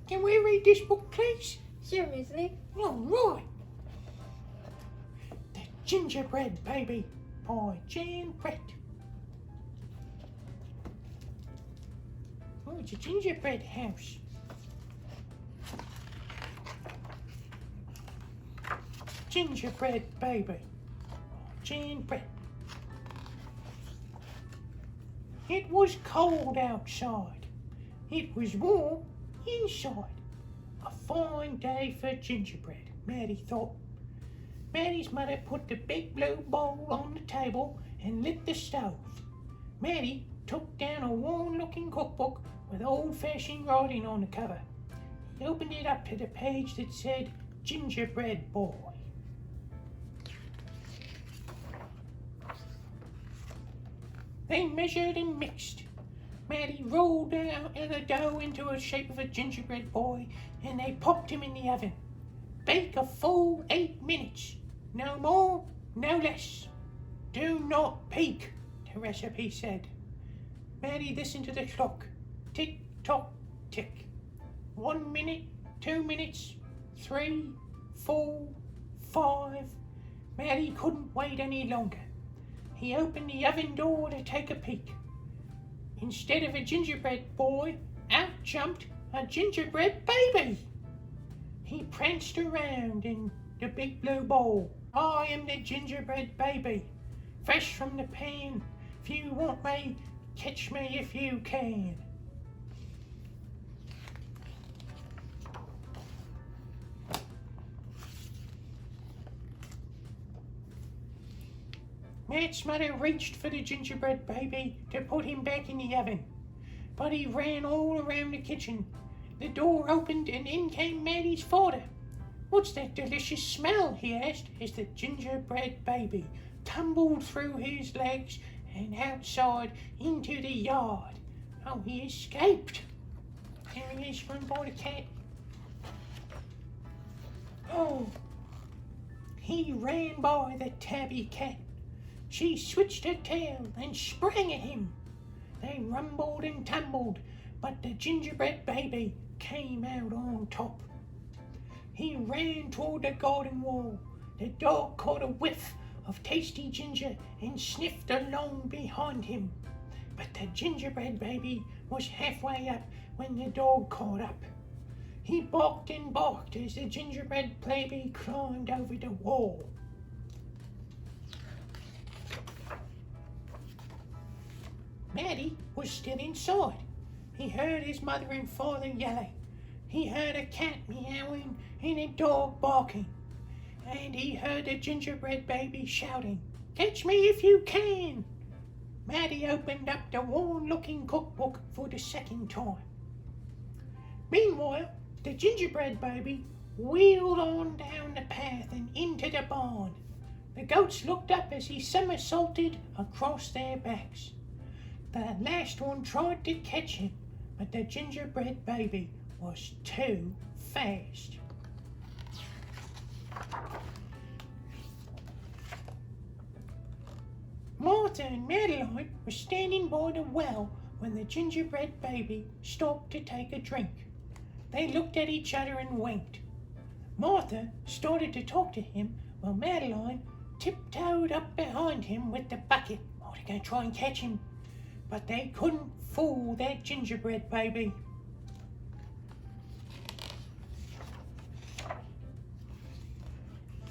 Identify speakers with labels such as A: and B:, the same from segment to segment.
A: Can we read this book, please?
B: Sure, Muesli.
A: All right. The Gingerbread Baby by Gingerbread. Oh, it's a gingerbread house. Gingerbread Baby by Gingerbread. It was cold outside. It was warm inside. A fine day for gingerbread, Maddie thought. Maddie's mother put the big blue bowl on the table and lit the stove. Maddie took down a worn-looking cookbook with old-fashioned writing on the cover. He opened it up to the page that said Gingerbread Boy. They measured and mixed. Maddie rolled out the dough into the shape of a gingerbread boy, and they popped him in the oven. Bake a full 8 minutes. No more, no less. Do not peek, the recipe said. Maddie listened to the clock. Tick, tock, tick. 1 minute, 2 minutes, 3, 4, 5. Maddie couldn't wait any longer. He opened the oven door to take a peek. Instead of a gingerbread boy, out jumped a gingerbread baby. He pranced around in the big blue bowl. I am the gingerbread baby, fresh from the pan. If you want me, catch me if you can. Matt's mother reached for the gingerbread baby to put him back in the oven, but he ran all around the kitchen. The door opened and in came Maddie's father. What's that delicious smell? He asked as the gingerbread baby tumbled through his legs and outside into the yard. Oh, he escaped. There he is, run by the cat. Oh, he ran by the tabby cat. She switched her tail and sprang at him. They rumbled and tumbled, but the gingerbread baby came out on top. He ran toward the garden wall. The dog caught a whiff of tasty ginger and sniffed along behind him. But the gingerbread baby was halfway up when the dog caught up. He barked and barked as the gingerbread baby climbed over the wall. Maddie was still inside. He heard his mother and father yelling. He heard a cat meowing and a dog barking. And he heard the gingerbread baby shouting, "Catch me if you can!" Maddie opened up the worn-looking cookbook for the second time. Meanwhile, the gingerbread baby wheeled on down the path and into the barn. The goats looked up as he somersaulted across their backs. The last one tried to catch him, but the gingerbread baby was too fast. Martha and Madeline were standing by the well when the gingerbread baby stopped to take a drink. They looked at each other and winked. Martha started to talk to him while Madeline tiptoed up behind him with the bucket. Oh, they're going to try and catch him. But they couldn't fool that gingerbread baby.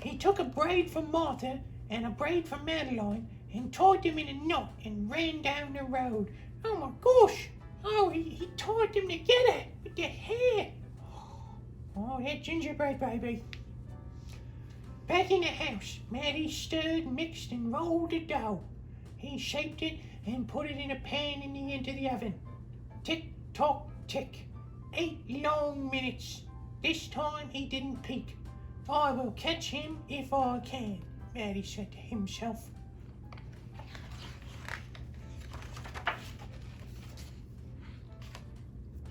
A: He took a braid from Martha and a braid from Madeline and tied them in a knot and ran down the road. Oh my gosh! Oh, he tied them together with their hair. Oh, that gingerbread baby. Back in the house, Maddie stirred, mixed and rolled the dough. He shaped it and put it in a pan into the oven. Tick, tock, tick. 8 long minutes. This time he didn't peek. I will catch him if I can, Maddie said to himself.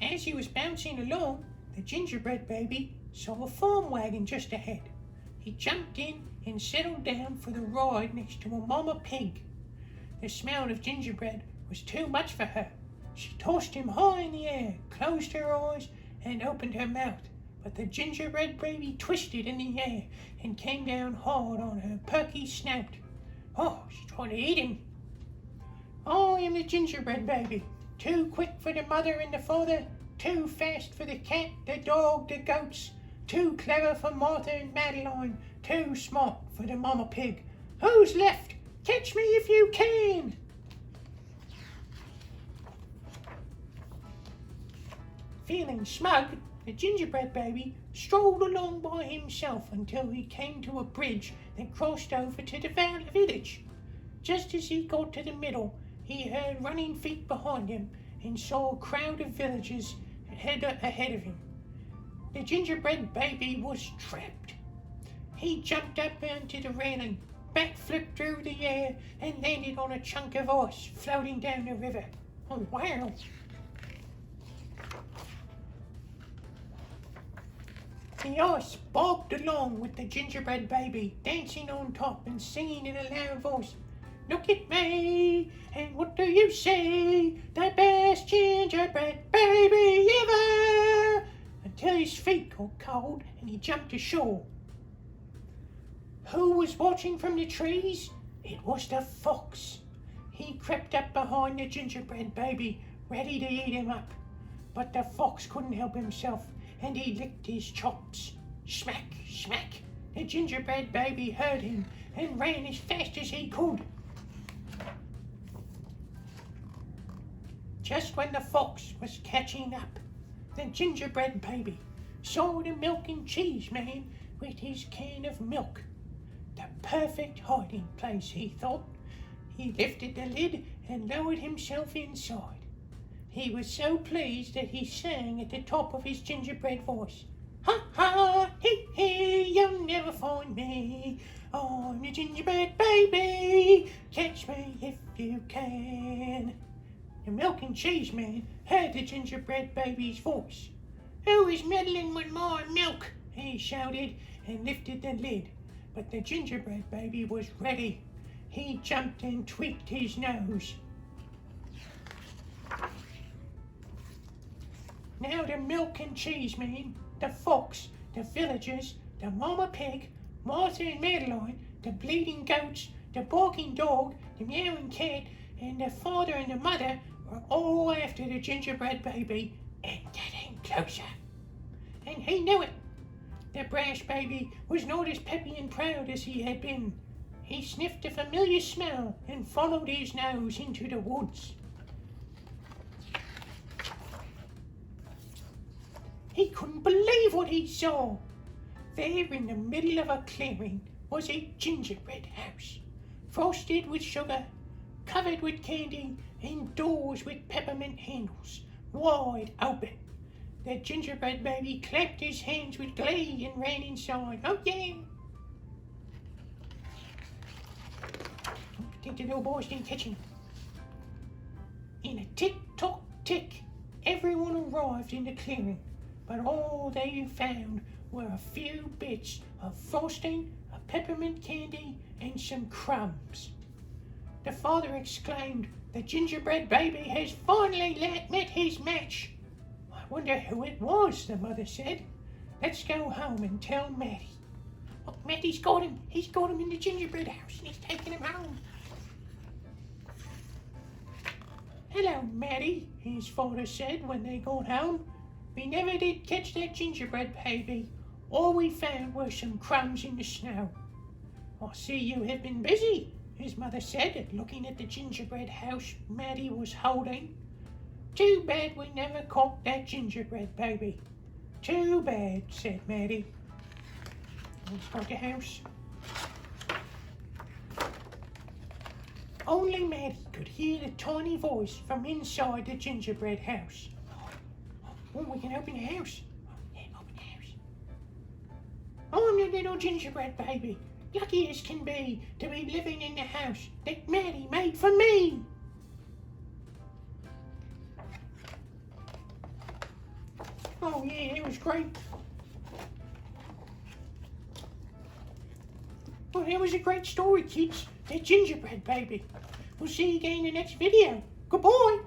A: As he was bouncing along, the gingerbread baby saw a farm wagon just ahead. He jumped in and settled down for the ride next to a mama pig. The smell of gingerbread was too much for her. She tossed him high in the air, closed her eyes, and opened her mouth. But the gingerbread baby twisted in the air and came down hard on her perky snout. Oh, she tried to eat him. I am the gingerbread baby, too quick for the mother and the father, too fast for the cat, the dog, the goats, too clever for Martha and Madeline, too smart for the mama pig. Who's left? Catch me if you can! Feeling smug, the gingerbread baby strolled along by himself until he came to a bridge that crossed over to the village. Just as he got to the middle, he heard running feet behind him and saw a crowd of villagers ahead of him. The gingerbread baby was trapped. He jumped up onto the railing, backflipped through the air, and landed on a chunk of ice floating down the river. Oh, wow! The ice bobbed along with the gingerbread baby, dancing on top and singing in a loud voice. Look at me, and what do you say? The best gingerbread baby ever! Until his feet got cold and he jumped ashore. Who was watching from the trees? It was the fox. He crept up behind the gingerbread baby, ready to eat him up. But the fox couldn't help himself, and he licked his chops. Smack, smack. The gingerbread baby heard him and ran as fast as he could. Just when the fox was catching up, the gingerbread baby saw the milk and cheese man with his can of milk. The perfect hiding place, he thought. He lifted the lid and lowered himself inside. He was so pleased that he sang at the top of his gingerbread voice. Ha ha, hee hee, you'll never find me. I'm the gingerbread baby, catch me if you can. The milk and cheese man heard the gingerbread baby's voice. Who is meddling with my milk? He shouted and lifted the lid. But the gingerbread baby was ready. He jumped and tweaked his nose. Now the milk and cheese man, the fox, the villagers, the mama pig, Martha and Madeline, the bleeding goats, the barking dog, the meowing cat, and the father and the mother were all after the gingerbread baby and getting closer. And he knew it. The brash baby was not as peppy and proud as he had been. He sniffed a familiar smell and followed his nose into the woods. He couldn't believe what he saw. There in the middle of a clearing was a gingerbread house, frosted with sugar, covered with candy, and doors with peppermint handles, wide open. The gingerbread baby clapped his hands with glee and ran inside. Oh, yeah! I think the little boys didn't catch him. In a tick-tock-tick, everyone arrived in the clearing, but all they found were a few bits of frosting, a peppermint candy, and some crumbs. The father exclaimed, "The gingerbread baby has finally met his match." "I wonder who it was," the mother said. "Let's go home and tell Matty." "Oh, Matty's got him. He's got him in the gingerbread house and he's taking him home." "Hello, Matty," his father said when they got home. "We never did catch that gingerbread baby. All we found were some crumbs in the snow." "I see you have been busy," his mother said, looking at the gingerbread house Matty was holding. "Too bad we never caught that gingerbread baby. Too bad," said Matty. Let's go to the house. Only Matty could hear the tiny voice from inside the gingerbread house. "Oh, we can open the house." "Yeah, open the house." "I'm the little gingerbread baby, lucky as can be to be living in the house that Matty made for me." "Oh yeah, it was great." "Well, it was a great story, kids. The gingerbread baby. We'll see you again in the next video. Goodbye."